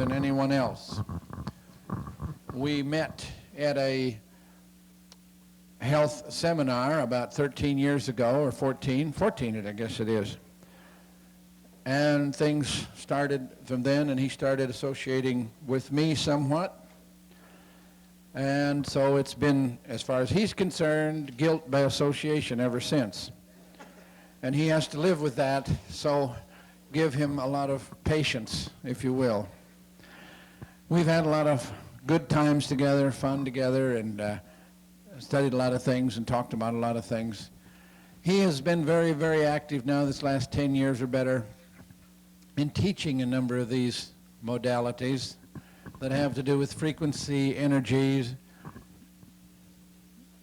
than anyone else. We met at a health seminar about 13 years ago, or 14 I guess it is. And things started from then, and he started associating with me somewhat. And so it's been, as far as he's concerned, guilt by association ever since. And he has to live with that, so give him a lot of patience, if you will. We've had a lot of good times together, fun together, and studied a lot of things and talked about a lot of things. He has been very, very active now this last 10 years or better in teaching a number of these modalities that have to do with frequency, energies,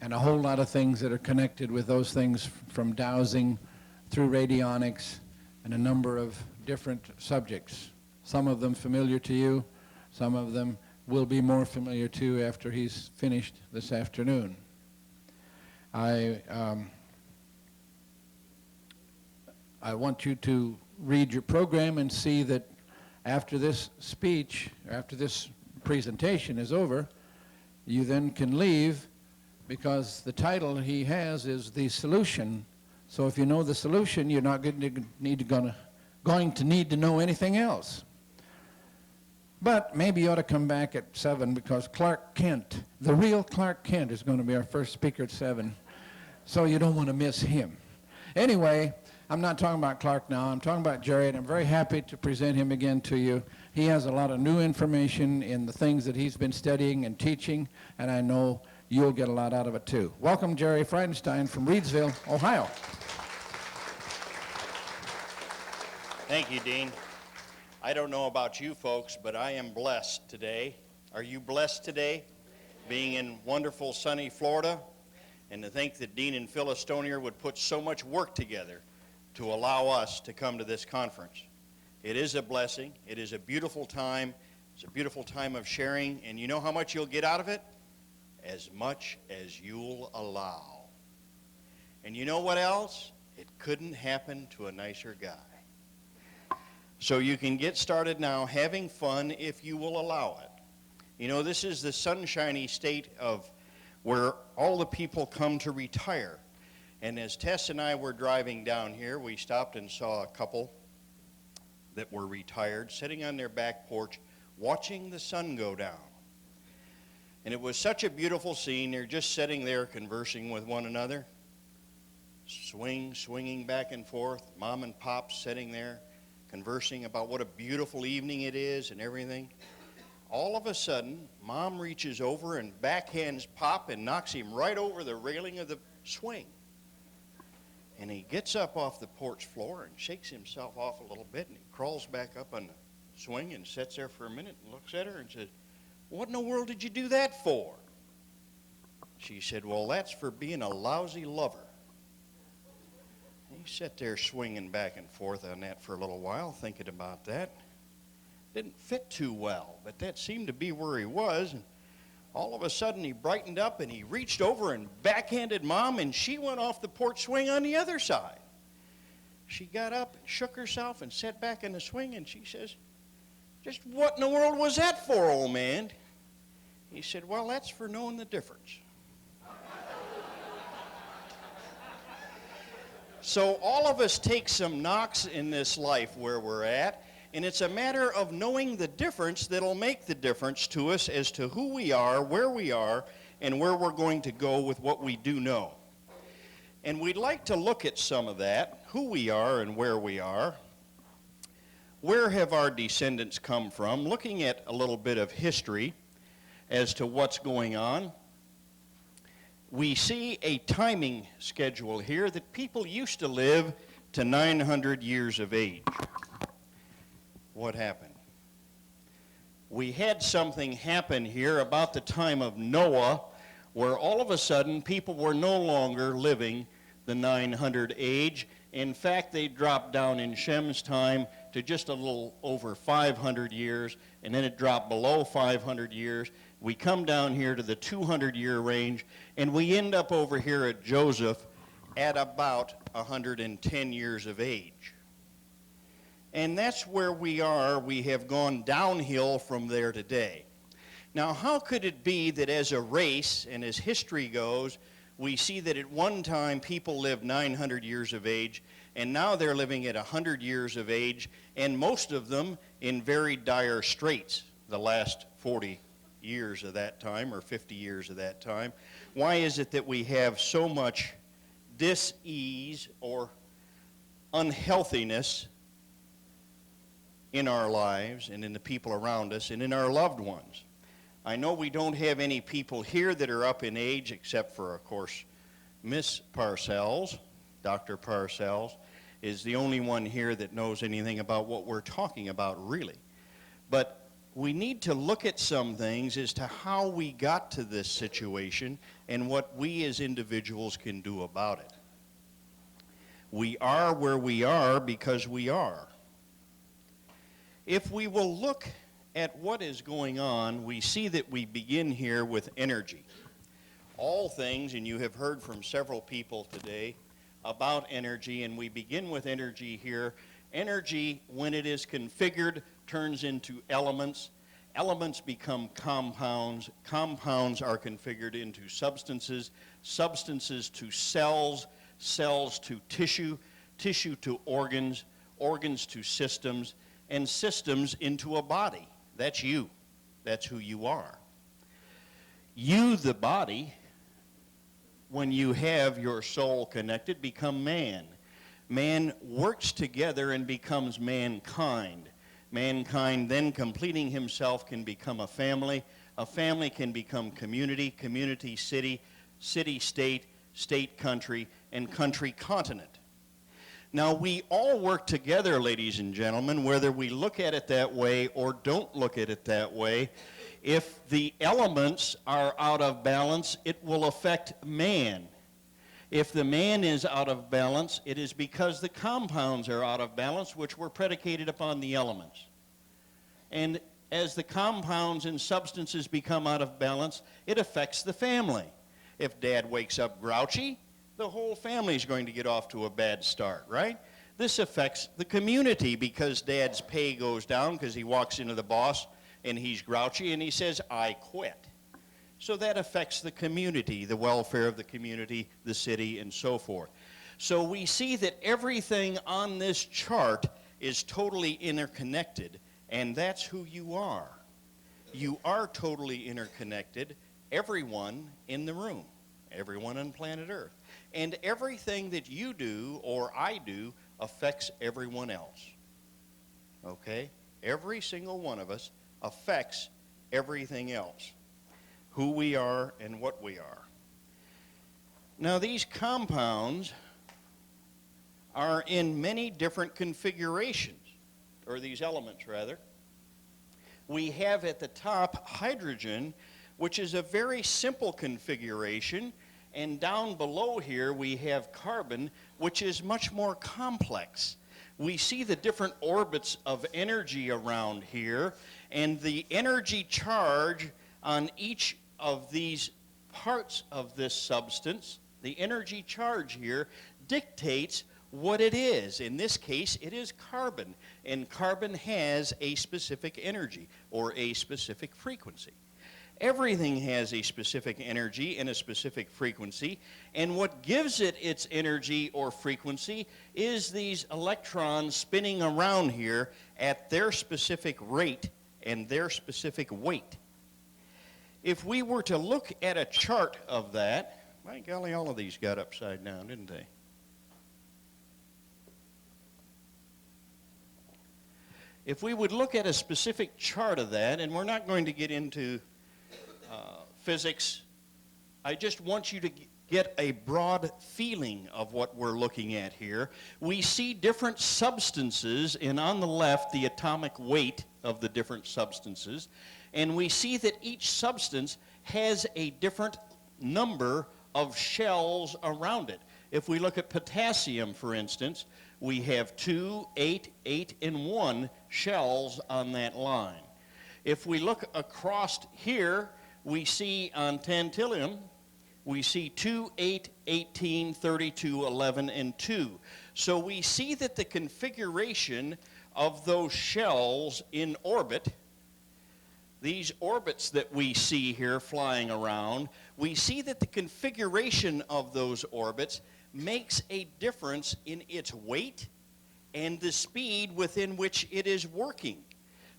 and a whole lot of things that are connected with those things, from dowsing through radionics and a number of different subjects. Some of them familiar to you, some of them will be more familiar to you after he's finished this afternoon. I want you to read your program and see that after this speech, after this presentation is over, you then can leave, because the title he has is The Solution. So if you know the solution, you're not going to need to know anything else. But maybe you ought to come back at 7, because Clark Kent, the real Clark Kent, is going to be our first speaker at 7. So you don't want to miss him. Anyway, I'm not talking about Clark now. I'm talking about Jerry, and I'm very happy to present him again to you. He has a lot of new information in the things that he's been studying and teaching, and I know you'll get a lot out of it too. Welcome, Jerry Fridenstine from Reidsville, Ohio. Thank you, Dean. I don't know about you folks, but I am blessed today. Are you blessed today, being in wonderful sunny Florida? And to think that Dean and Phyllis Stonier would put so much work together to allow us to come to this conference. It is a blessing. It is a beautiful time. It's a beautiful time of sharing. And you know how much you'll get out of it? As much as you'll allow. And you know what else? It couldn't happen to a nicer guy. So you can get started now having fun if you will allow it. You know, this is the sunshiny state of where all the people come to retire. And as Tess and I were driving down here, we stopped and saw a couple that were retired sitting on their back porch watching the sun go down. And it was such a beautiful scene. They're just sitting there conversing with one another, swinging back and forth, mom and pop sitting there conversing about what a beautiful evening it is and everything. All of a sudden, Mom reaches over and backhands Pop and knocks him right over the railing of the swing. And he gets up off the porch floor and shakes himself off a little bit, and he crawls back up on the swing and sits there for a minute and looks at her and says, "What in the world did you do that for?" She said, "Well, that's for being a lousy lover." He sat there swinging back and forth on that for a little while, thinking about that. Didn't fit too well, but that seemed to be where he was. And all of a sudden, he brightened up and he reached over and backhanded Mom, and she went off the porch swing on the other side. She got up and shook herself and sat back in the swing, and she says, "Just what in the world was that for, old man?" He said, "Well, that's for knowing the difference." So all of us take some knocks in this life where we're at, and it's a matter of knowing the difference that'll make the difference to us as to who we are, where we are, and where we're going to go with what we do know. And we'd like to look at some of that, who we are and where we are. Where have our descendants come from? Looking at a little bit of history as to what's going on. We see a timing schedule here that people used to live to 900 years of age. What happened? We had something happen here about the time of Noah, where all of a sudden people were no longer living the 900 age. In fact, they dropped down in Shem's time to just a little over 500 years, and then it dropped below 500 years. We come down here to the 200-year range, and we end up over here at Joseph at about 110 years of age. And that's where we are. We have gone downhill from there today. Now, how could it be that as a race and as history goes, we see that at one time people lived 900 years of age, and now they're living at 100 years of age, and most of them in very dire straits the last 40 years of that time, or 50 years of that time? Why is it that we have so much dis-ease or unhealthiness in our lives and in the people around us and in our loved ones? I know we don't have any people here that are up in age except for, of course, Miss Parcells. Dr. Parcells is the only one here that knows anything about what we're talking about, really. But we need to look at some things as to how we got to this situation and what we as individuals can do about it. We are where we are because we are. If we will look at what is going on, we see that we begin here with energy. All things, and you have heard from several people today about energy, and we begin with energy here. Energy, when it is configured, turns into elements. Elements become compounds. Compounds are configured into substances. Substances to cells. Cells to tissue. Tissue to organs. Organs to systems. And systems into a body. That's you. That's who you are. You, the body, when you have your soul connected, become man. Man works together and becomes mankind. Mankind, then completing himself, can become a family. A family can become community, community, city, city, state, state, country, and country, continent. Now, we all work together, ladies and gentlemen, whether we look at it that way or don't look at it that way. If the elements are out of balance, it will affect man. If the man is out of balance, it is because the compounds are out of balance, which were predicated upon the elements. And as the compounds and substances become out of balance, it affects the family. If Dad wakes up grouchy, the whole family is going to get off to a bad start, right? This affects the community because Dad's pay goes down because he walks into the boss and he's grouchy and he says, "I quit." So that affects the community, the welfare of the community, the city, and so forth. So we see that everything on this chart is totally interconnected, and that's who you are. You are totally interconnected, everyone in the room, everyone on planet Earth. And everything that you do or I do affects everyone else. Okay? Every single one of us affects everything else. Who we are and what we are. Now, these compounds are in many different configurations, or these elements rather. We have at the top hydrogen, which is a very simple configuration. And down below here we have carbon, which is much more complex. We see the different orbits of energy around here, and the energy charge on each of these parts of this substance, the energy charge here, dictates what it is. In this case, it is carbon, and carbon has a specific energy or a specific frequency. Everything has a specific energy and a specific frequency, and what gives it its energy or frequency is these electrons spinning around here at their specific rate and their specific weight. If we were to look at a chart of that, my golly, all of these got upside down, didn't they? If we would look at a specific chart of that, and we're not going to get into physics, I just want you to get a broad feeling of what we're looking at here. We see different substances, and on the left, the atomic weight of the different substances, and we see that each substance has a different number of shells around it. If we look at potassium, for instance, we have 2, 8, 8, and 1 shells on that line. If we look across here, we see on tantalum, we see 2, 8, 18, 32, 11, and 2. So we see that the configuration of those shells in orbit, these orbits that we see here flying around, we see that the configuration of those orbits makes a difference in its weight and the speed within which it is working.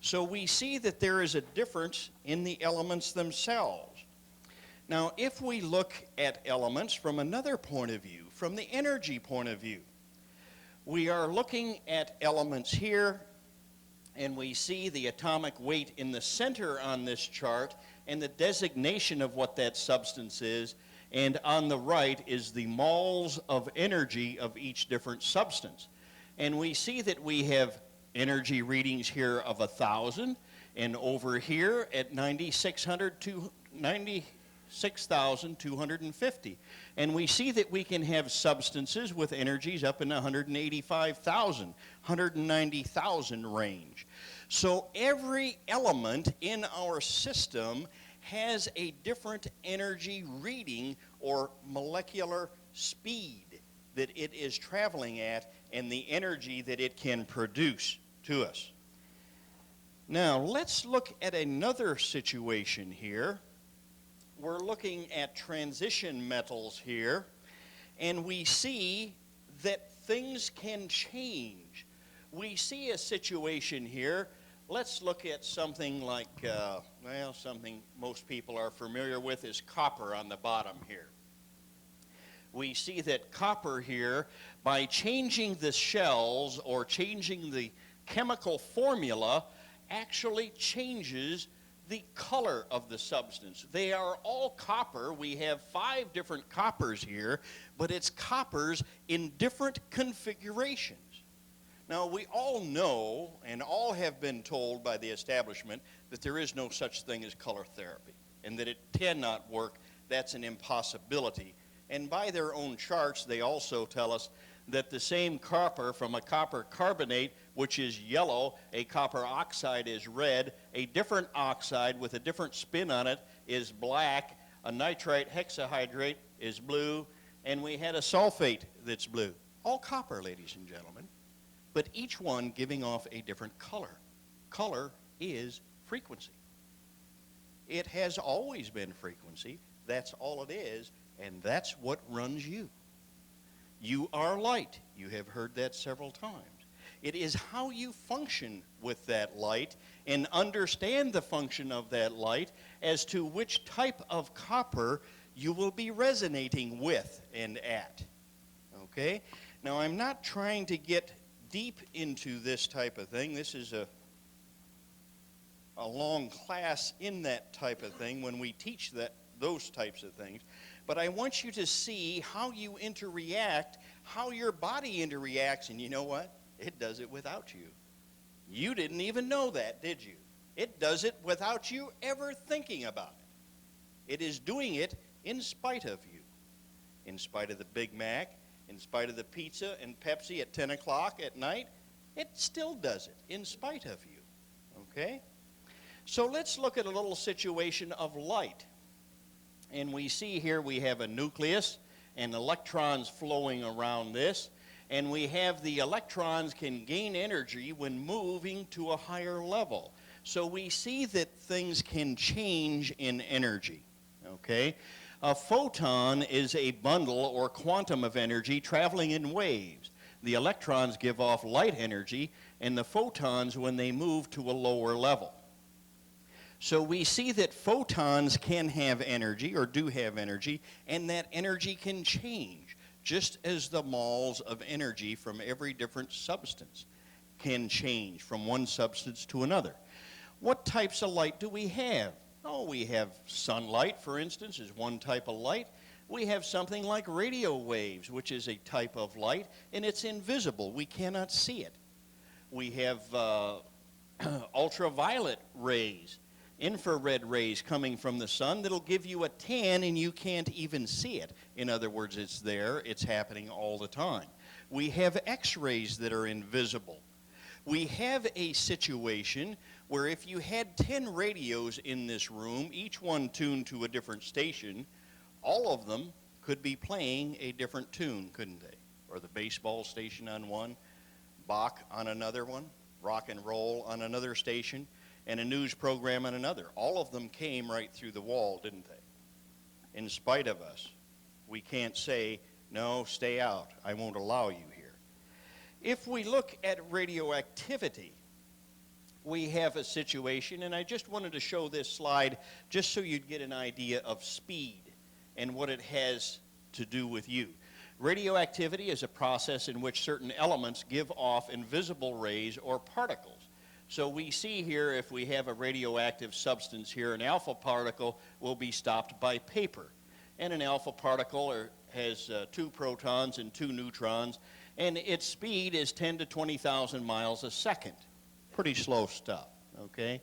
So we see that there is a difference in the elements themselves. Now, if we look at elements from another point of view, from the energy point of view, we are looking at elements here, and we see the atomic weight in the center on this chart and the designation of what that substance is, and on the right is the moles of energy of each different substance. And we see that we have energy readings here of 1,000, and over here at 96,250. And we see that we can have substances with energies up in the 185,000, 190,000 range. So every element in our system has a different energy reading or molecular speed that it is traveling at and the energy that it can produce to us. Now, let's look at another situation here. We're looking at transition metals here, and we see that things can change. We see a situation here. Let's look at something like, something most people are familiar with is copper on the bottom here. We see that copper here, by changing the shells or changing the chemical formula, actually changes the color of the substance. They are all copper. We have 5 different coppers here, but it's coppers in different configurations. Now, we all know and all have been told by the establishment that there is no such thing as color therapy and that it cannot work. That's an impossibility. And by their own charts, they also tell us that the same copper from a copper carbonate, which is yellow, a copper oxide is red, a different oxide with a different spin on it is black, a nitrite hexahydrate is blue, and we had a sulfate that's blue. All copper, ladies and gentlemen, but each one giving off a different color. Color is frequency. It has always been frequency. That's all it is, and that's what runs you. You are light. You have heard that several times. It is how you function with that light and understand the function of that light as to which type of copper you will be resonating with and at. Okay? Now, I'm not trying to get deep into this type of thing. This is a long class in that type of thing when we teach those types of things. But I want you to see how you interact, how your body interacts, and you know what? It does it without you. You didn't even know that, did you? It does it without you ever thinking about it. It is doing it in spite of you. In spite of the Big Mac, in spite of the pizza and Pepsi at 10 o'clock at night, it still does it in spite of you. Okay? So let's look at a little situation of light. And we see here we have a nucleus and electrons flowing around this. And we have the electrons can gain energy when moving to a higher level. So we see that things can change in energy. Okay? A photon is a bundle or quantum of energy traveling in waves. The electrons give off light energy, and the photons when they move to a lower level. So we see that photons can have energy, or do have energy, and that energy can change, just as the moles of energy from every different substance can change from one substance to another. What types of light do we have? Oh, we have sunlight, for instance, is one type of light. We have something like radio waves, which is a type of light, and it's invisible. We cannot see it. We have ultraviolet rays, infrared rays coming from the sun that'll give you a tan and you can't even see it. In other words, it's there, it's happening all the time. We have X-rays that are invisible. We have a situation where if you had 10 radios in this room, each one tuned to a different station, all of them could be playing a different tune, couldn't they? Or the baseball station on one, Bach on another one. rock and roll on another station, and a news program on another. All of them came right through the wall, didn't they? In spite of us, we can't say, no, stay out, I won't allow you here. If we look at radioactivity, we have a situation, and I just wanted to show this slide just so you'd get an idea of speed and what it has to do with you. Radioactivity is a process in which certain elements give off invisible rays or particles. So we see here, if we have a radioactive substance here, an alpha particle will be stopped by paper. And an alpha particle has 2 protons and 2 neutrons, and its speed is 10 to 20,000 miles a second. Pretty slow stuff, okay?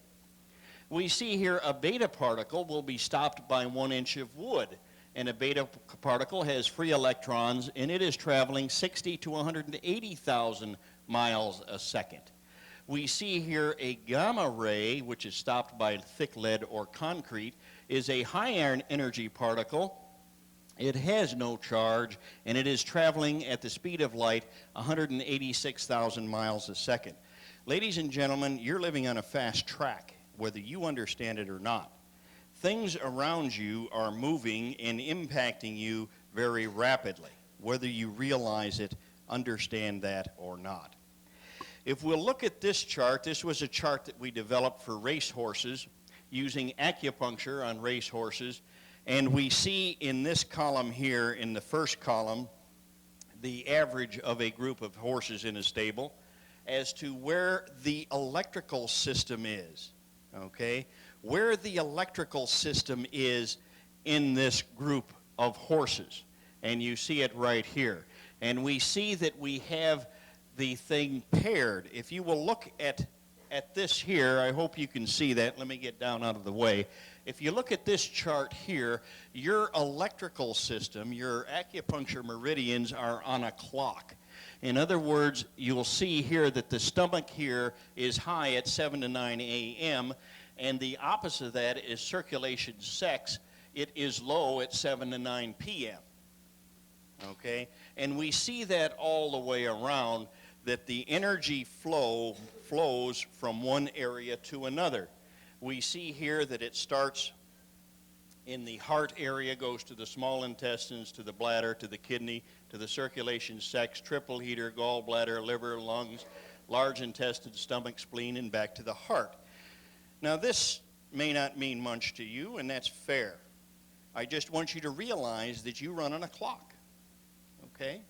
We see here a beta particle will be stopped by 1 inch of wood, and a beta particle has free electrons, and it is traveling 60 to 180,000 miles a second. We see here a gamma ray, which is stopped by thick lead or concrete, is a high energy particle. It has no charge, and it is traveling at the speed of light 186,000 miles a second. Ladies and gentlemen, you're living on a fast track, whether you understand it or not. Things around you are moving and impacting you very rapidly, whether you realize it, understand that, or not. If we'll look at this chart, this was a chart that we developed for racehorses using acupuncture on racehorses. And we see in this column here, in the first column, the average of a group of horses in a stable as to where the electrical system is, okay? Where the electrical system is in this group of horses. And you see it right here. And we see that we have the thing paired. If you will look at this here, I hope you can see that. Let me get down out of the way. If you look at this chart here, your electrical system, your acupuncture meridians are on a clock. In other words, you'll see here that the stomach here is high at 7 to 9 a.m., and the opposite of that is circulation sex. It is low at 7 to 9 p.m. Okay? And we see that all the way around, that the energy flows from one area to another. We see here that it starts in the heart area, goes to the small intestines, to the bladder, to the kidney, to the circulation sac, triple heater, gallbladder, liver, lungs, large intestine, stomach, spleen, and back to the heart. Now this may not mean much to you, and that's fair. I just want you to realize that you run on a clock, okay?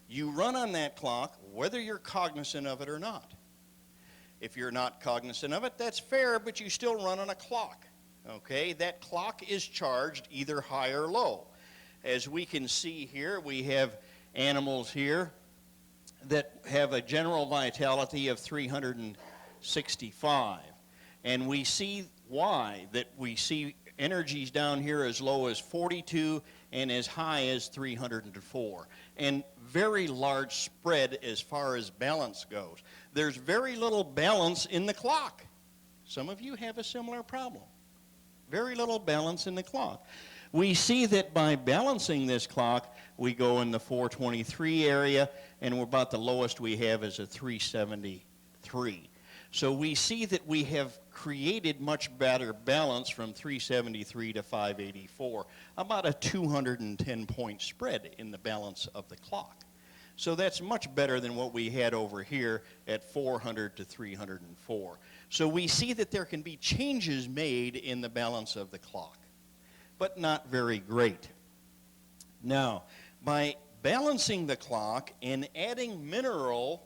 You run on that clock whether you're cognizant of it or not. If you're not cognizant of it, that's fair, but you still run on a clock, okay? That clock is charged either high or low. As we can see here, we have animals here that have a general vitality of 365. And we see why, that we see energies down here as low as 42 and as high as 304. And very large spread as far as balance goes. There's very little balance in the clock. Some of you have a similar problem. Very little balance in the clock. We see that by balancing this clock, we go in the 423 area, and we're about the lowest we have is a 373. So we see that we have created much better balance from 373 to 584, about a 210-point spread in the balance of the clock. So that's much better than what we had over here at 400 to 304. So we see that there can be changes made in the balance of the clock, but not very great. Now, by balancing the clock and adding mineral,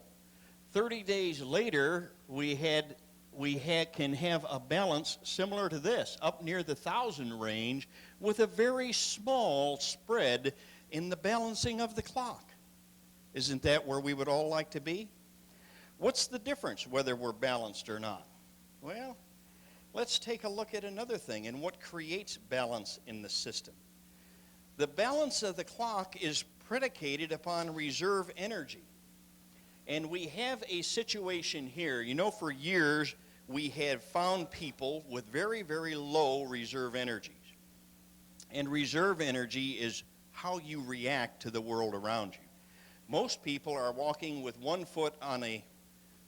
30 days later, we can have a balance similar to this, up near the 1,000 range, with a very small spread in the balancing of the clock. Isn't that where we would all like to be? What's the difference whether we're balanced or not? Well, let's take a look at another thing and what creates balance in the system. The balance of the clock is predicated upon reserve energy. And we have a situation here. You know, for years, we have found people with very, very low reserve energies. And reserve energy is how you react to the world around you. Most people are walking with one foot on a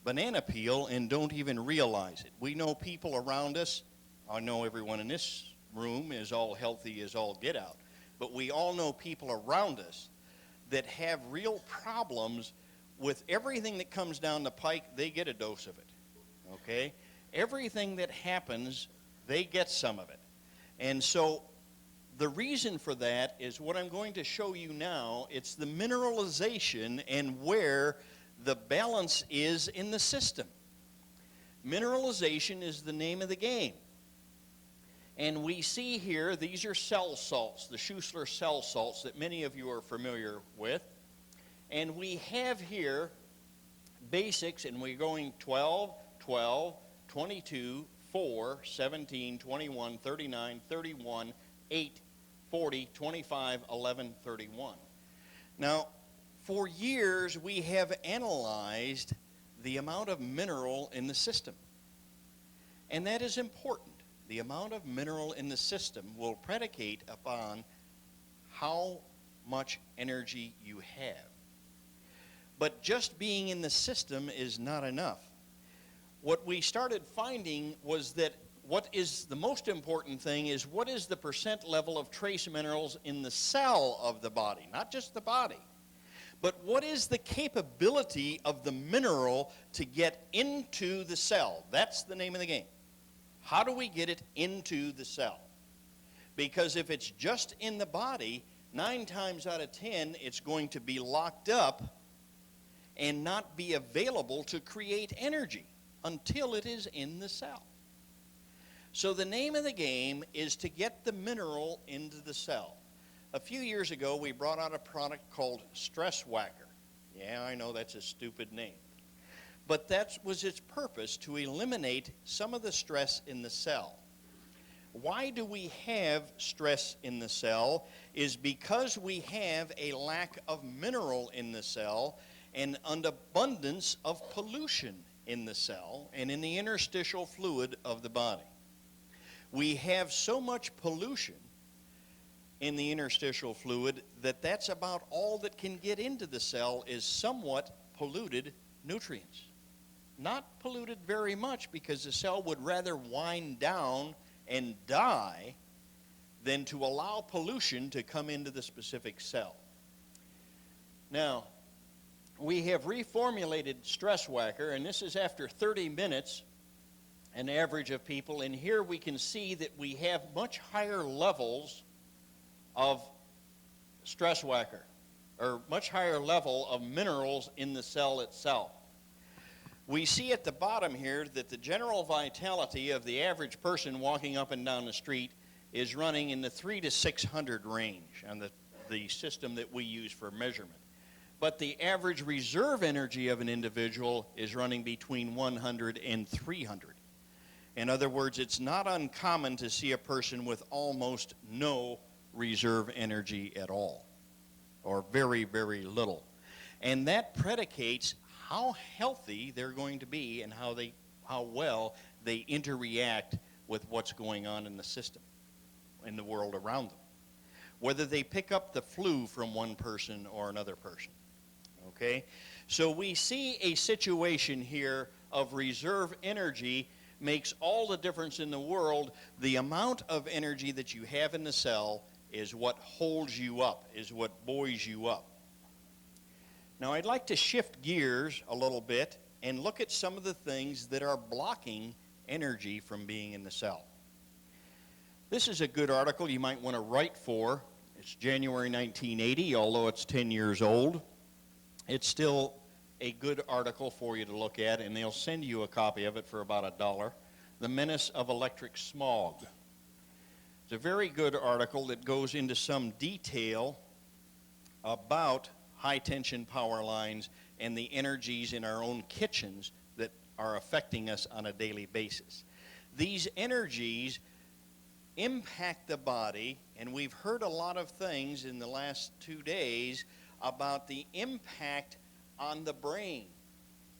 banana peel and don't even realize it. We know people around us. I know everyone in this room is all healthy as all get out. But we all know people around us that have real problems with everything that comes down the pike. They get a dose of it, okay? Everything that happens, they get some of it. And so the reason for that is what I'm going to show you now. It's the mineralization and where the balance is in the system. Mineralization is the name of the game. And we see here, these are cell salts, the Schussler cell salts that many of you are familiar with. And we have here basics, and we're going 12, 12, 22, 4, 17, 21, 39, 31, 8, 40, 25, 11, 31. Now, for years, we have analyzed the amount of mineral in the system. And that is important. The amount of mineral in the system will predicate upon how much energy you have. But just being in the system is not enough. What we started finding was that what is the most important thing is what is the percent level of trace minerals in the cell of the body, not just the body, but what is the capability of the mineral to get into the cell? That's the name of the game. How do we get it into the cell? Because if it's just in the body, 9 times out of 10, it's going to be locked up and not be available to create energy until it is in the cell. So the name of the game is to get the mineral into the cell. A few years ago, we brought out a product called Stress Whacker. Yeah, I know that's a stupid name. But that was its purpose, to eliminate some of the stress in the cell. Why do we have stress in the cell? Is because we have a lack of mineral in the cell and an abundance of pollution in the cell and in the interstitial fluid of the body. We have so much pollution in the interstitial fluid that that's about all that can get into the cell is somewhat polluted nutrients. Not polluted very much, because the cell would rather wind down and die than to allow pollution to come into the specific cell. Now, we have reformulated Stress Whacker, and this is after 30 minutes, an average of people, and here we can see that we have much higher levels of Stress Whacker, or much higher level of minerals in the cell itself. We see at the bottom here that the general vitality of the average person walking up and down the street is running in the 300 to 600 range on the system that we use for measurement. But the average reserve energy of an individual is running between 100 and 300. In other words, it's not uncommon to see a person with almost no reserve energy at all, or very, very little. And that predicates how healthy they're going to be and how well they interact with what's going on in the system, in the world around them. Whether they pick up the flu from one person or another person, okay? So we see a situation here of reserve energy makes all the difference in the world. The amount of energy that you have in the cell is what holds you up, is what buoys you up. Now, I'd like to shift gears a little bit and look at some of the things that are blocking energy from being in the cell. This is a good article you might want to write for. It's January 1980, although it's 10 years old. It's still a good article for you to look at, and they'll send you a copy of it for about $1. The Menace of Electric Smog. It's a very good article that goes into some detail about high-tension power lines and the energies in our own kitchens that are affecting us on a daily basis. These energies impact the body, and we've heard a lot of things in the last 2 days about the impact on the brain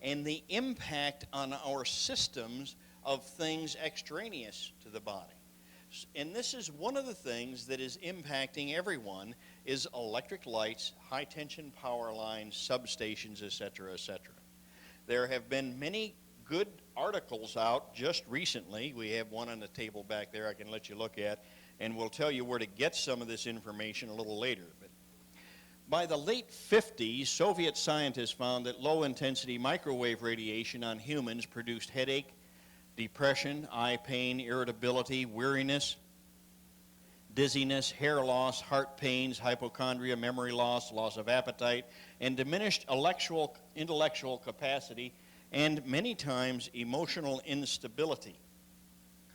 and the impact on our systems of things extraneous to the body. And this is one of the things that is impacting everyone, is electric lights, high-tension power lines, substations, etc., etc. There have been many good articles out just recently. We have one on the table back there I can let you look at, and we'll tell you where to get some of this information a little later. But by the late 50s, Soviet scientists found that low-intensity microwave radiation on humans produced headache, depression, eye pain, irritability, weariness, dizziness, hair loss, heart pains, hypochondria, memory loss, loss of appetite, and diminished intellectual capacity, and many times emotional instability.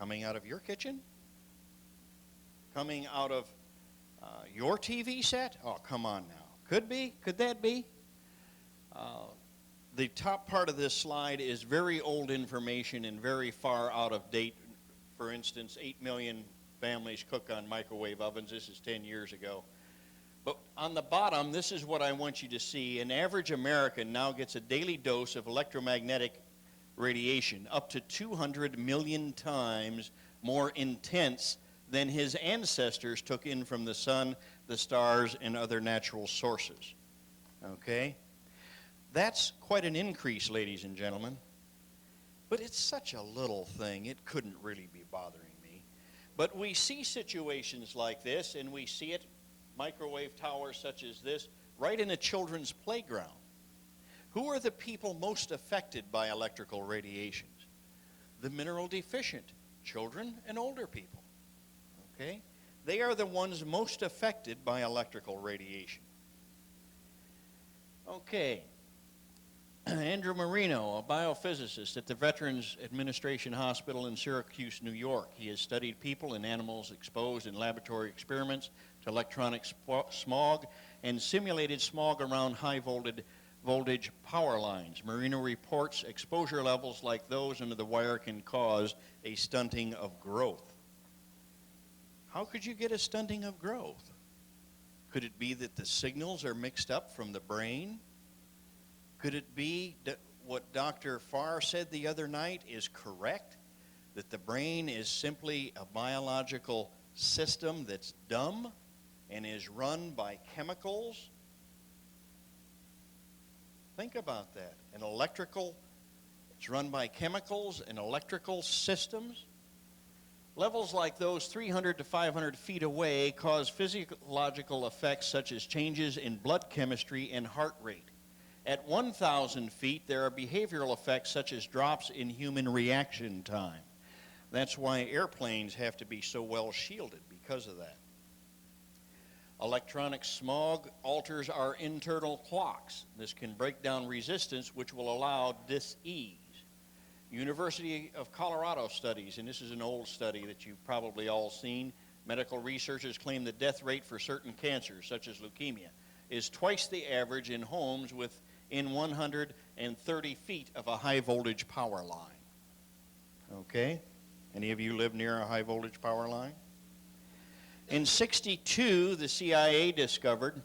Coming out of your kitchen? Coming out of your TV set? Oh, come on now. Could be? Could that be? The top part of this slide is very old information and very far out of date. For instance, 8 million families cook on microwave ovens. This is 10 years ago. But on the bottom, this is what I want you to see. An average American now gets a daily dose of electromagnetic radiation, up to 200 million times more intense than his ancestors took in from the sun, the stars, and other natural sources. Okay? That's quite an increase, ladies and gentlemen. But it's such a little thing, it couldn't really be bothering me. But we see situations like this, and we see it, microwave towers such as this, right in a children's playground. Who are the people most affected by electrical radiations? The mineral deficient, children and older people. Okay? They are the ones most affected by electrical radiation. Okay. Andrew Marino, a biophysicist at the Veterans Administration Hospital in Syracuse, New York. He has studied people and animals exposed in laboratory experiments to electronic smog and simulated smog around high voltage power lines. Marino reports exposure levels like those under the wire can cause a stunting of growth. How could you get a stunting of growth? Could it be that the signals are mixed up from the brain? Could it be that what Dr. Farr said the other night is correct? That the brain is simply a biological system that's dumb and is run by chemicals? Think about that. It's run by chemicals and electrical systems. Levels like those 300 to 500 feet away cause physiological effects such as changes in blood chemistry and heart rate. At 1,000 feet, there are behavioral effects such as drops in human reaction time. That's why airplanes have to be so well shielded because of that. Electronic smog alters our internal clocks. This can break down resistance, which will allow dis-ease. University of Colorado studies, and this is an old study that you've probably all seen, medical researchers claim the death rate for certain cancers, such as leukemia, is twice the average in homes within 130 feet of a high voltage power line. Okay? Any of you live near a high voltage power line? In '62, the CIA discovered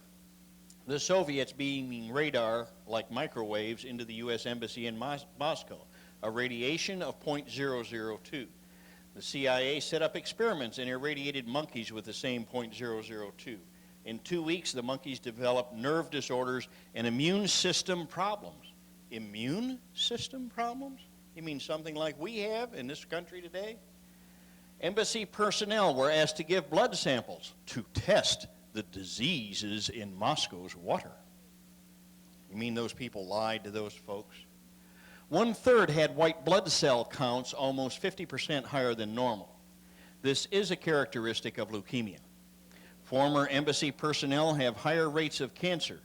the Soviets beaming radar like microwaves into the U.S. Embassy in Moscow, a radiation of .002. The CIA set up experiments and irradiated monkeys with the same .002. In 2 weeks, the monkeys developed nerve disorders and immune system problems. Immune system problems? You mean something like we have in this country today? Embassy personnel were asked to give blood samples to test the diseases in Moscow's water. You mean those people lied to those folks? 1/3 had white blood cell counts almost 50% higher than normal. This is a characteristic of leukemia. Former embassy personnel have higher rates of cancer.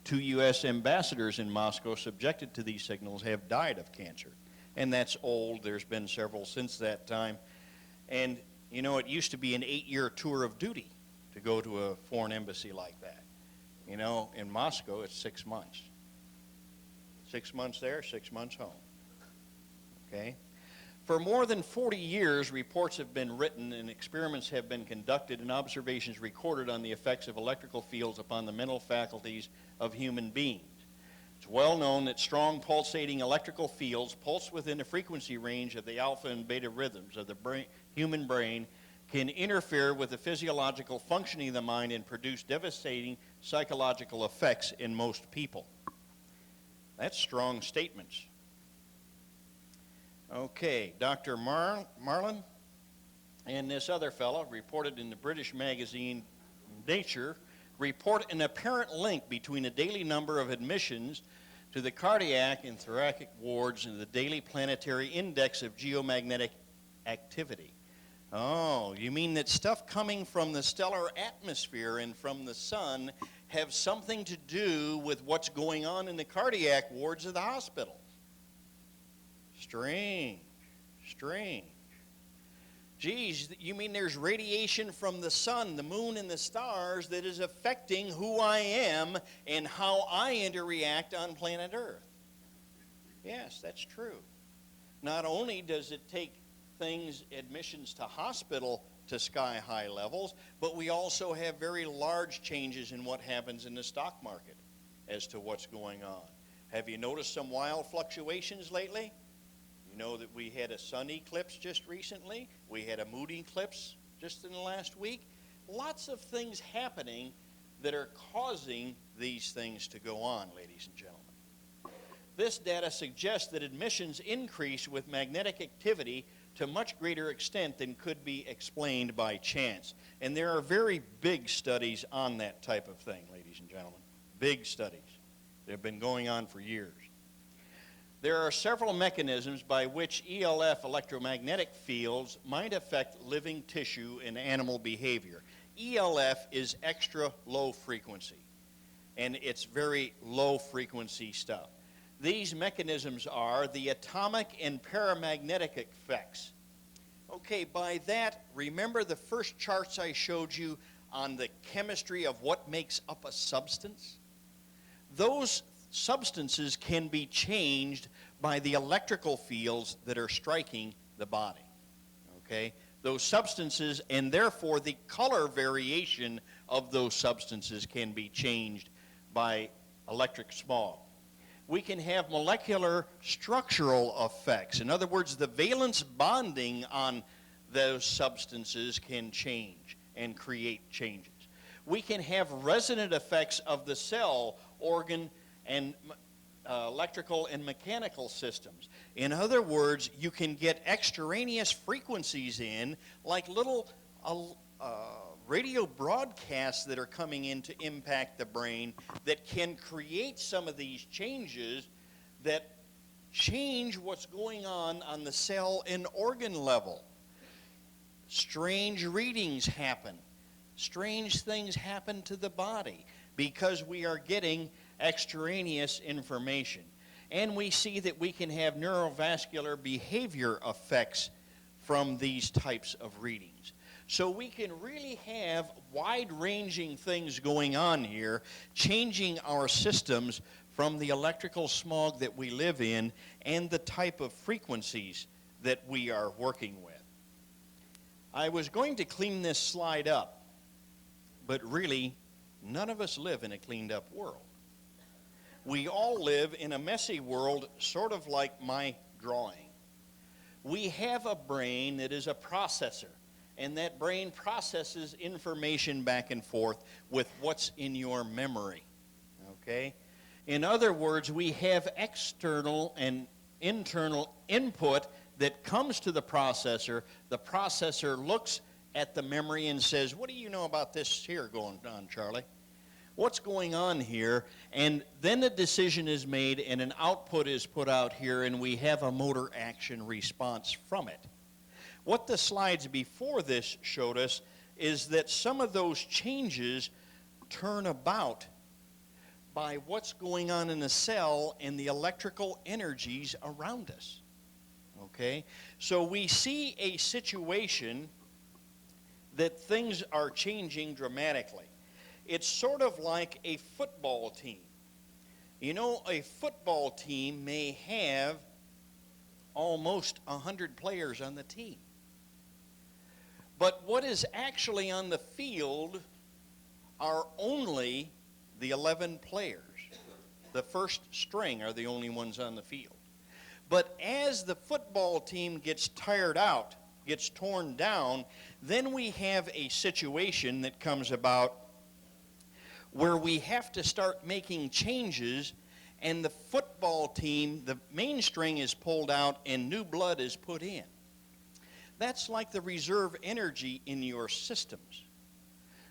2 U.S. ambassadors in Moscow subjected to these signals have died of cancer. And that's old. There's been several since that time. And, you know, it used to be an 8-year tour of duty to go to a foreign embassy like that. You know, in Moscow, it's 6 months. 6 months there, 6 months home. Okay? For more than 40 years, reports have been written and experiments have been conducted and observations recorded on the effects of electrical fields upon the mental faculties of human beings. It's well known that strong pulsating electrical fields pulse within the frequency range of the alpha and beta rhythms of the human brain can interfere with the physiological functioning of the mind and produce devastating psychological effects in most people. That's strong statements. Okay, Dr. Marlin and this other fellow reported in the British magazine Nature report an apparent link between the daily number of admissions to the cardiac and thoracic wards and the daily planetary index of geomagnetic activity. Oh, you mean that stuff coming from the stellar atmosphere and from the sun have something to do with what's going on in the cardiac wards of the hospital? Strange, strange. Geez, you mean there's radiation from the sun, the moon, and the stars that is affecting who I am and how I interact on planet Earth? Yes, that's true. Not only does it take things, admissions to hospital to sky-high levels, but we also have very large changes in what happens in the stock market as to what's going on. Have you noticed some wild fluctuations lately? You know that we had a sun eclipse just recently. We had a moon eclipse just in the last week. Lots of things happening that are causing these things to go on, ladies and gentlemen. This data suggests that admissions increase with magnetic activity to much greater extent than could be explained by chance. And there are very big studies on that type of thing, ladies and gentlemen. Big studies. They've been going on for years. There are several mechanisms by which ELF, electromagnetic fields, might affect living tissue and animal behavior. ELF is extra low frequency, and it's very low frequency stuff. These mechanisms are the atomic and paramagnetic effects. Okay, by that, remember the first charts I showed you on the chemistry of what makes up a substance? Those substances can be changed by the electrical fields that are striking the body. Okay? Those substances, and therefore the color variation of those substances can be changed by electric smog. We can have molecular structural effects. In other words, the valence bonding on those substances can change and create changes. We can have resonant effects of the cell, organ, and electrical and mechanical systems. In other words, you can get extraneous frequencies in, like little radio broadcasts that are coming in to impact the brain that can create some of these changes that change what's going on the cell and organ level. Strange readings happen. Strange things happen to the body because we are getting extraneous information. And we see that we can have neurovascular behavior effects from these types of readings. So we can really have wide-ranging things going on here, changing our systems from the electrical smog that we live in and the type of frequencies that we are working with. I was going to clean this slide up, but really, none of us live in a cleaned-up world. We all live in a messy world, sort of like my drawing. We have a brain that is a processor, and that brain processes information back and forth with what's in your memory, okay? In other words, we have external and internal input that comes to the processor. The processor looks at the memory and says, what do you know about this here going on, Charlie? What's going on here? And then a decision is made and an output is put out here, and we have a motor action response from it. What the slides before this showed us is that some of those changes turn about by what's going on in the cell and the electrical energies around us. Okay? So we see a situation that things are changing dramatically. It's sort of like a football team. You know, a football team may have almost 100 players on the team. But what is actually on the field are only the 11 players. The first string are the only ones on the field. But as the football team gets tired out, gets torn down, then we have a situation that comes about where we have to start making changes, and the football team, the mainstring is pulled out and new blood is put in. That's like the reserve energy in your systems.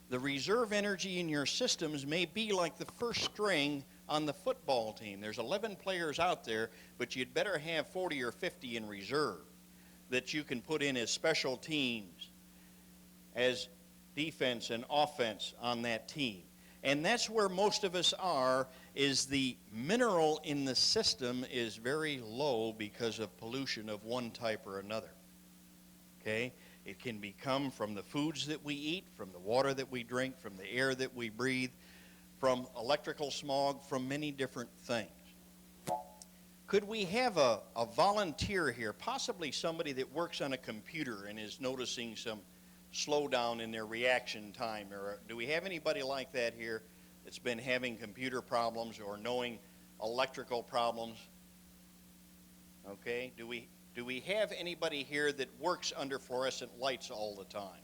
The reserve energy in your systems may be like the first string on the football team. There's 11 players out there, but you'd better have 40 or 50 in reserve that you can put in as special teams, as defense and offense on that team. And that's where most of us are, is the mineral in the system is very low because of pollution of one type or another. Okay? It can come from the foods that we eat, from the water that we drink, from the air that we breathe, from electrical smog, from many different things. Could we have a volunteer here, possibly somebody that works on a computer and is noticing some slowdown in their reaction time? Or do we have anybody like that here that's been having computer problems or knowing electrical problems? Okay, do we have anybody here that works under fluorescent lights all the time?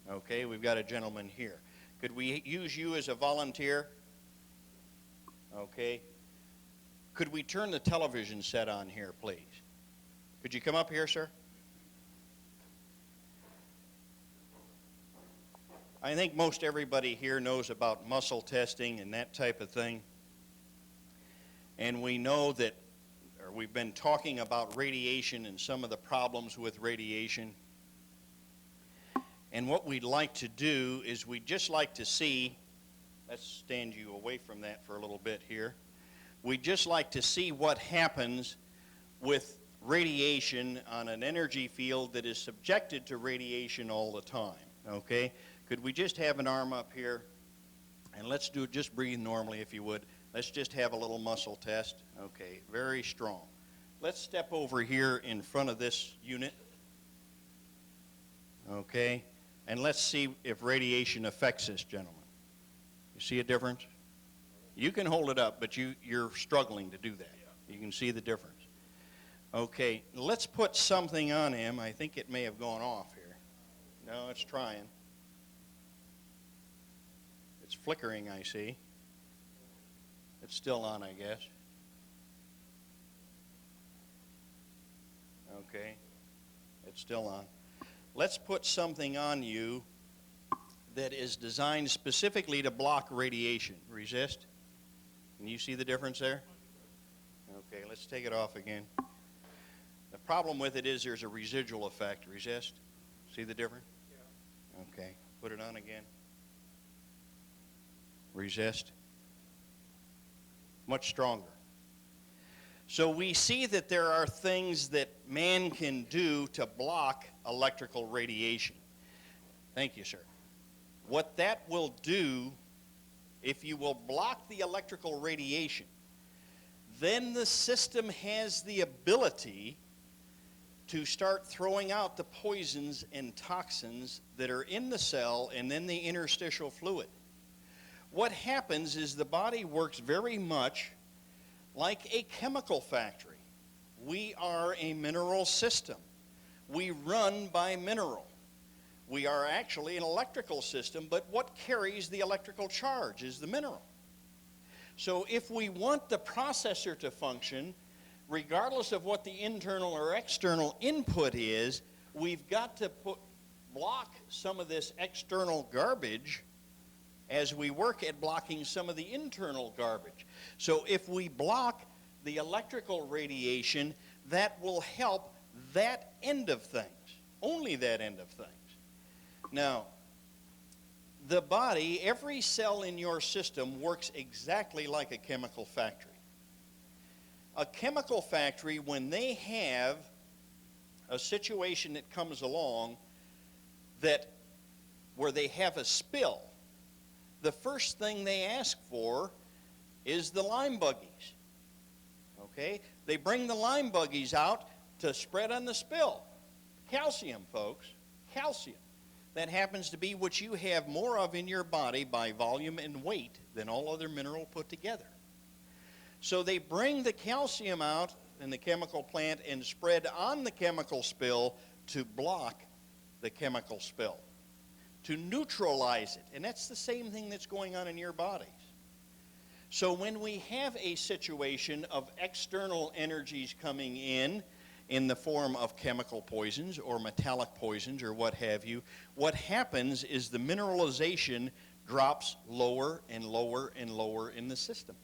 Okay, we've got a gentleman here. Could we use you as a volunteer? Okay. Could we turn the television set on here, please? Could you come up here, sir? I think most everybody here knows about muscle testing and that type of thing. And we know that, or we've been talking about radiation and some of the problems with radiation. And what we'd like to do is we'd just like to see, let's stand you away from that for a little bit here. We'd just like to see what happens with radiation on an energy field that is subjected to radiation all the time, okay? Could we just have an arm up here? And let's do it, just breathe normally if you would. Let's just have a little muscle test. Okay, very strong. Let's step over here in front of this unit. Okay, and let's see if radiation affects this gentleman. You see a difference? You can hold it up, but you're struggling to do that. You can see the difference. Okay, let's put something on him. I think it may have gone off here. No, it's trying. It's flickering, I see. It's still on, I guess. Okay, it's still on. Let's put something on you that is designed specifically to block radiation. Resist. Can you see the difference there? Okay, let's take it off again. The problem with it is there's a residual effect. Resist. See the difference? Yeah. Okay, put it on again. Resist. Much stronger. So we see that there are things that man can do to block electrical radiation. Thank you, sir. What that will do, if you will block the electrical radiation, then the system has the ability to start throwing out the poisons and toxins that are in the cell and in the interstitial fluid. What happens is the body works very much like a chemical factory. We are a mineral system. We run by mineral. We are actually an electrical system, but what carries the electrical charge is the mineral. So if we want the processor to function, regardless of what the internal or external input is, we've got to block some of this external garbage as we work at blocking some of the internal garbage. So if we block the electrical radiation, that will help that end of things, only that end of things. Now, the body, every cell in your system works exactly like a chemical factory. A chemical factory, when they have a situation that comes along where they have a spill, the first thing they ask for is the lime buggies. Okay? They bring the lime buggies out to spread on the spill. Calcium, folks, calcium. That happens to be what you have more of in your body by volume and weight than all other mineral put together. So they bring the calcium out in the chemical plant and spread on the chemical spill to block the chemical spill, to neutralize it. And that's the same thing that's going on in your bodies. So when we have a situation of external energies coming in the form of chemical poisons or metallic poisons or what have you, what happens is the mineralization drops lower and lower and lower in the system.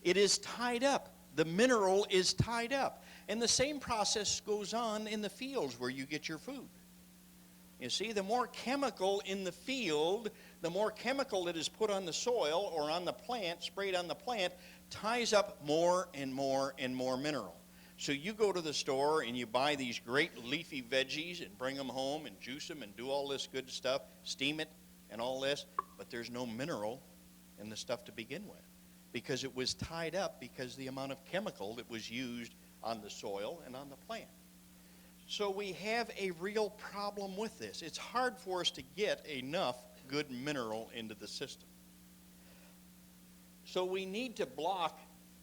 It is tied up. The mineral is tied up. And the same process goes on in the fields where you get your food. You see, the more chemical in the field, the more chemical that is put on the soil or on the plant, sprayed on the plant, ties up more and more and more mineral. So you go to the store and you buy these great leafy veggies and bring them home and juice them and do all this good stuff, steam it and all this, but there's no mineral in the stuff to begin with because it was tied up because the amount of chemical that was used on the soil and on the plant. So we have a real problem with this. It's hard for us to get enough good mineral into the system. So we need to block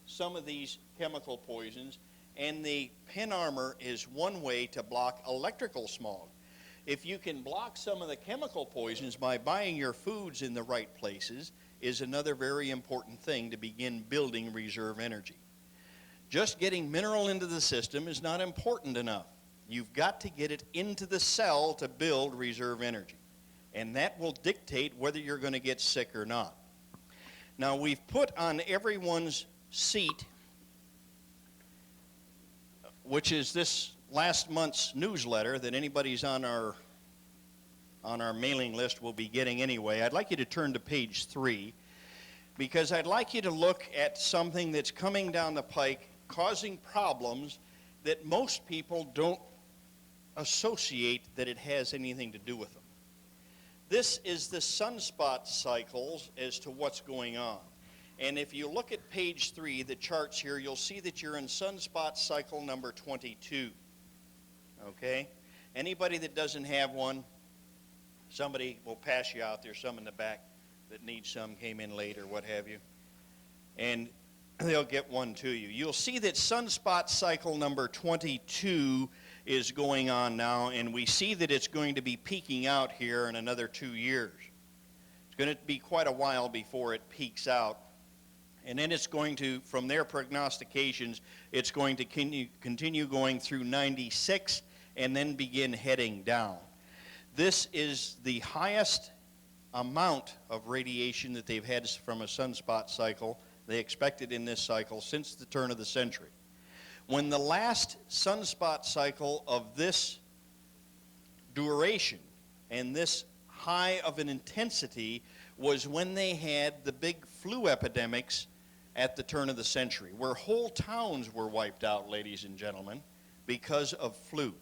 some of these chemical poisons, and the pin armor is one way to block electrical smog. If you can block some of the chemical poisons by buying your foods in the right places is another very important thing to begin building reserve energy. Just getting mineral into the system is not important enough. You've got to get it into the cell to build reserve energy. And that will dictate whether you're going to get sick or not. Now, we've put on everyone's seat, which is this last month's newsletter that anybody's on our mailing list will be getting anyway. I'd like you to turn to page 3 because I'd like you to look at something that's coming down the pike causing problems that most people don't associate that it has anything to do with them. This is the sunspot cycles as to what's going on. And if you look at page 3, the charts here, you'll see that you're in sunspot cycle number 22. Okay? Anybody that doesn't have one, somebody will pass you out. There's some in the back that need some, came in late or what have you. And they'll get one to you. You'll see that sunspot cycle number 22 is going on now, and we see that it's going to be peaking out here in another 2 years. It's going to be quite a while before it peaks out. And then it's going to, from their prognostications, it's going to continue going through 96 and then begin heading down. This is the highest amount of radiation that they've had from a sunspot cycle they expected in this cycle since the turn of the century. When the last sunspot cycle of this duration and this high of an intensity was when they had the big flu epidemics at the turn of the century, where whole towns were wiped out, ladies and gentlemen, because of flu.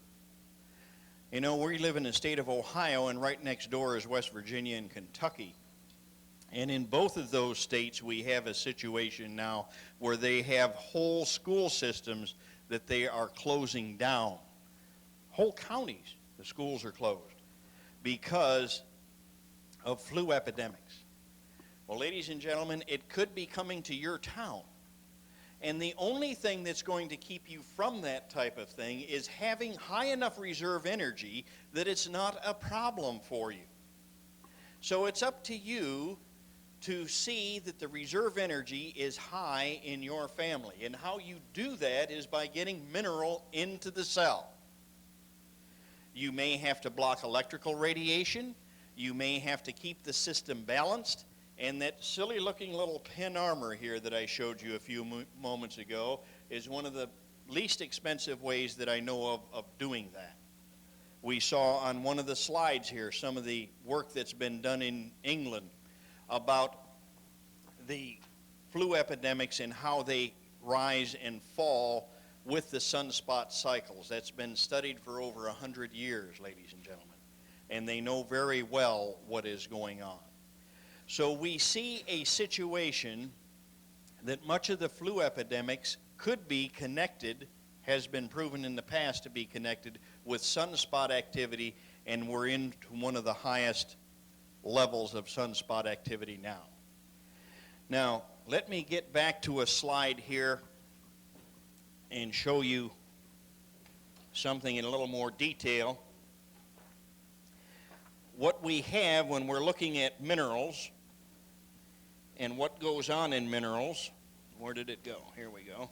You know, we live in the state of Ohio, and right next door is West Virginia and Kentucky. And in both of those states, we have a situation now where they have whole school systems that they are closing down. Whole counties, the schools are closed because of flu epidemics. Well, ladies and gentlemen, it could be coming to your town. And the only thing that's going to keep you from that type of thing is having high enough reserve energy that it's not a problem for you. So it's up to you to see that the reserve energy is high in your family. And how you do that is by getting mineral into the cell. You may have to block electrical radiation. You may have to keep the system balanced. And that silly looking little pin armor here that I showed you a few moments ago is one of the least expensive ways that I know of doing that. We saw on one of the slides here some of the work that's been done in England about the flu epidemics and how they rise and fall with the sunspot cycles. That's been studied for over 100 years, ladies and gentlemen. And they know very well what is going on. So we see a situation that much of the flu epidemics could be connected, has been proven in the past to be connected with sunspot activity, and we're into one of the highest levels of sunspot activity now. Now, let me get back to a slide here and show you something in a little more detail. What we have when we're looking at minerals, and what goes on in minerals. Where did it go? Here we go.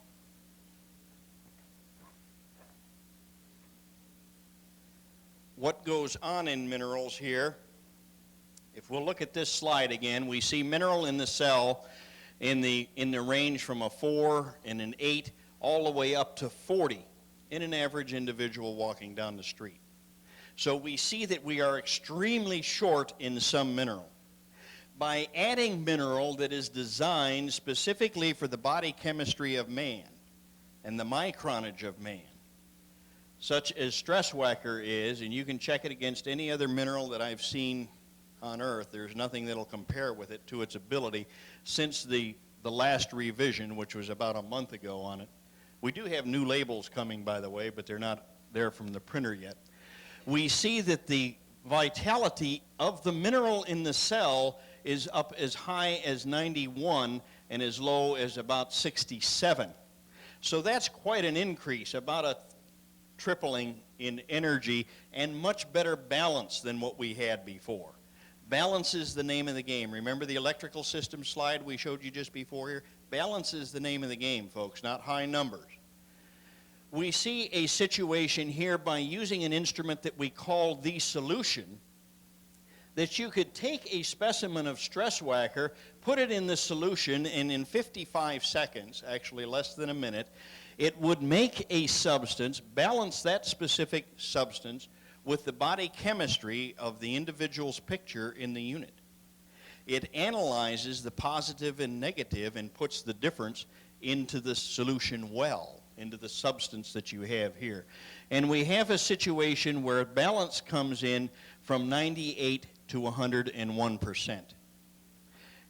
What goes on in minerals here, if we'll look at this slide again, we see mineral in the cell in the range from a 4 and an 8 all the way up to 40 in an average individual walking down the street. So we see that we are extremely short in some mineral. By adding mineral that is designed specifically for the body chemistry of man and the micronage of man, such as stress whacker is, and you can check it against any other mineral that I've seen on Earth, there's nothing that'll compare with it to its ability since the last revision, which was about a month ago on it. We do have new labels coming, by the way, but they're not there from the printer yet. We see that the vitality of the mineral in the cell is up as high as 91 and as low as about 67. So that's quite an increase, about a tripling in energy and much better balance than what we had before. Balance is the name of the game. Remember the electrical system slide we showed you just before here? Balance is the name of the game, folks, not high numbers. We see a situation here by using an instrument that we call the solution, that you could take a specimen of stress whacker, put it in the solution, and in 55 seconds, actually less than a minute, it would make a substance, balance that specific substance with the body chemistry of the individual's picture in the unit. It analyzes the positive and negative and puts the difference into the solution well, into the substance that you have here. And we have a situation where balance comes in from 98 to 101%.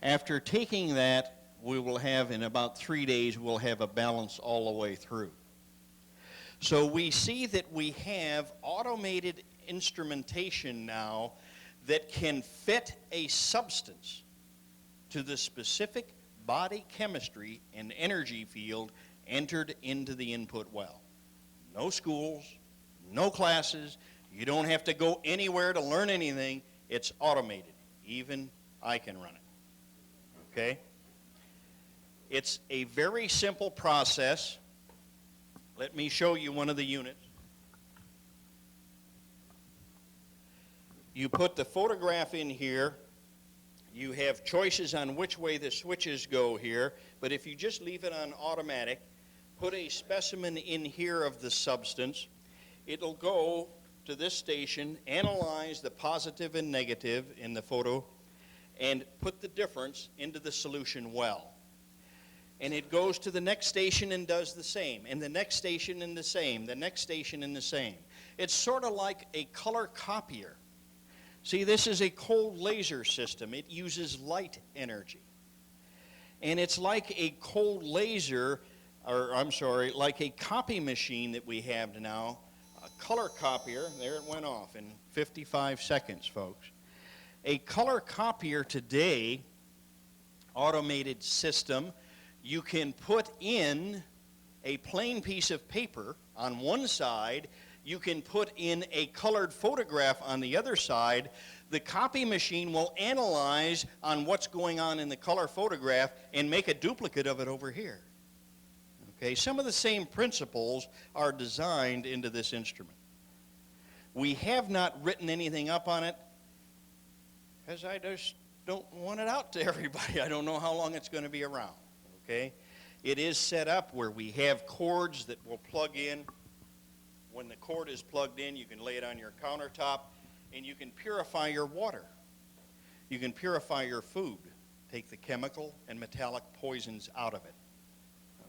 After taking that, we will have, in about 3 days, we'll have a balance all the way through. So we see that we have automated instrumentation now that can fit a substance to the specific body chemistry and energy field entered into the input well. No schools, no classes, you don't have to go anywhere to learn anything. It's automated. Even I can run it. Okay? It's a very simple process. Let me show you one of the units. You put the photograph in here. You have choices on which way the switches go here, but if you just leave it on automatic, put a specimen in here of the substance, it'll go to this station, analyze the positive and negative in the photo, and put the difference into the solution well. And it goes to the next station and does the same, and the next station and the same, the next station and the same. It's sort of like a color copier. See, this is a cold laser system. It uses light energy. And it's like a cold laser, or I'm sorry, like a copy machine that we have now, a color copier. There it went off in 55 seconds, folks. A color copier today, automated system, you can put in a plain piece of paper on one side, you can put in a colored photograph on the other side. The copy machine will analyze on what's going on in the color photograph and make a duplicate of it over here. Okay, some of the same principles are designed into this instrument. We have not written anything up on it because I just don't want it out to everybody. I don't know how long it's going to be around. Okay? It is set up where we have cords that will plug in. When the cord is plugged in, you can lay it on your countertop, and you can purify your water. You can purify your food, take the chemical and metallic poisons out of it.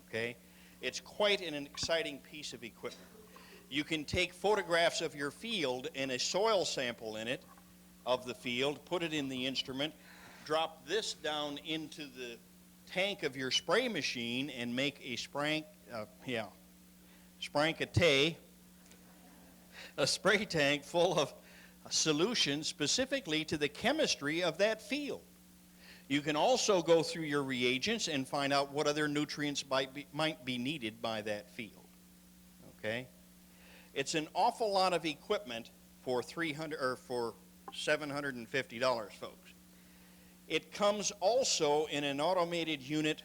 Okay? It's quite an exciting piece of equipment. You can take photographs of your field and a soil sample in it of the field, put it in the instrument, drop this down into the tank of your spray machine and make a a spray tank full of a solution specifically to the chemistry of that field. You can also go through your reagents and find out what other nutrients might be needed by that field. Okay? It's an awful lot of equipment for $750, folks. It comes also in an automated unit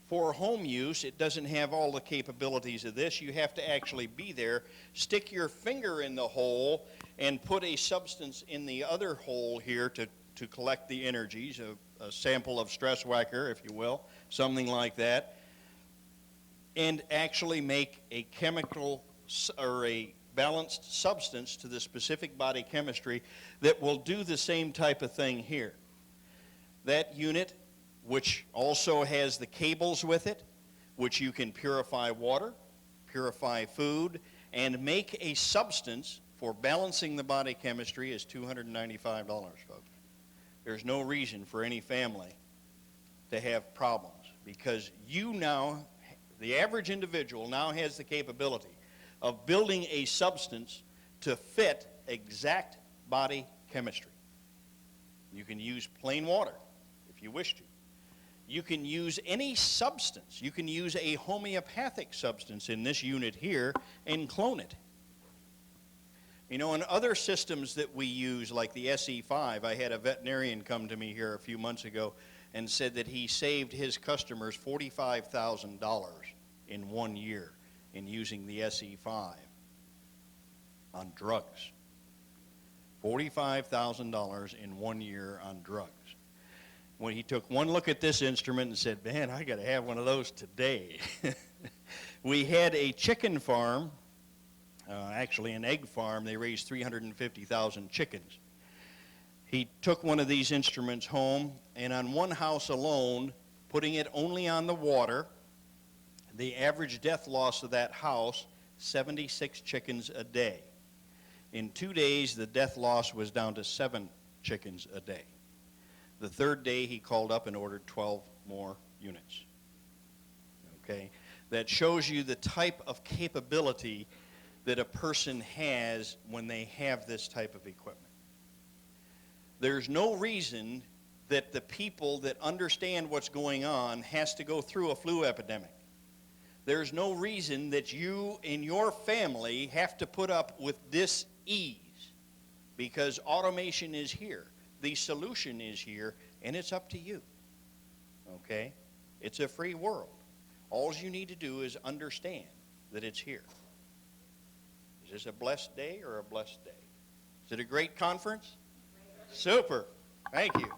for home use. It doesn't have all the capabilities of this. You have to actually be there, stick your finger in the hole, and put a substance in the other hole here to collect the energies, a sample of stress whacker, if you will, something like that, and actually make a chemical or a balanced substance to the specific body chemistry that will do the same type of thing here. That unit, which also has the cables with it, which you can purify water, purify food, and make a substance for balancing the body chemistry, is $295, folks. There's no reason for any family to have problems, because you now, the average individual now has the capability of building a substance to fit exact body chemistry. You can use plain water if you wish to. You can use any substance. You can use a homeopathic substance in this unit here and clone it. You know, in other systems that we use, like the SE5, I had a veterinarian come to me here a few months ago and said that he saved his customers $45,000 in 1 year in using the SE5 on drugs. $45,000 in 1 year on drugs. When he took one look at this instrument and said, man, I got to have one of those today. We had a chicken farm, actually an egg farm. They raised 350,000 chickens. He took one of these instruments home, and on one house alone, putting it only on the water, the average death loss of that house, 76 chickens a day. In 2 days, the death loss was down to 7 chickens a day. The third day, he called up and ordered 12 more units. Okay? That shows you the type of capability that a person has when they have this type of equipment. There's no reason that the people that understand what's going on has to go through a flu epidemic. There's no reason that you and your family have to put up with dis-ease, because automation is here. The solution is here, and it's up to you. Okay? It's a free world. All you need to do is understand that it's here. Is this a blessed day or a blessed day? Is it a great conference? Super. Thank you.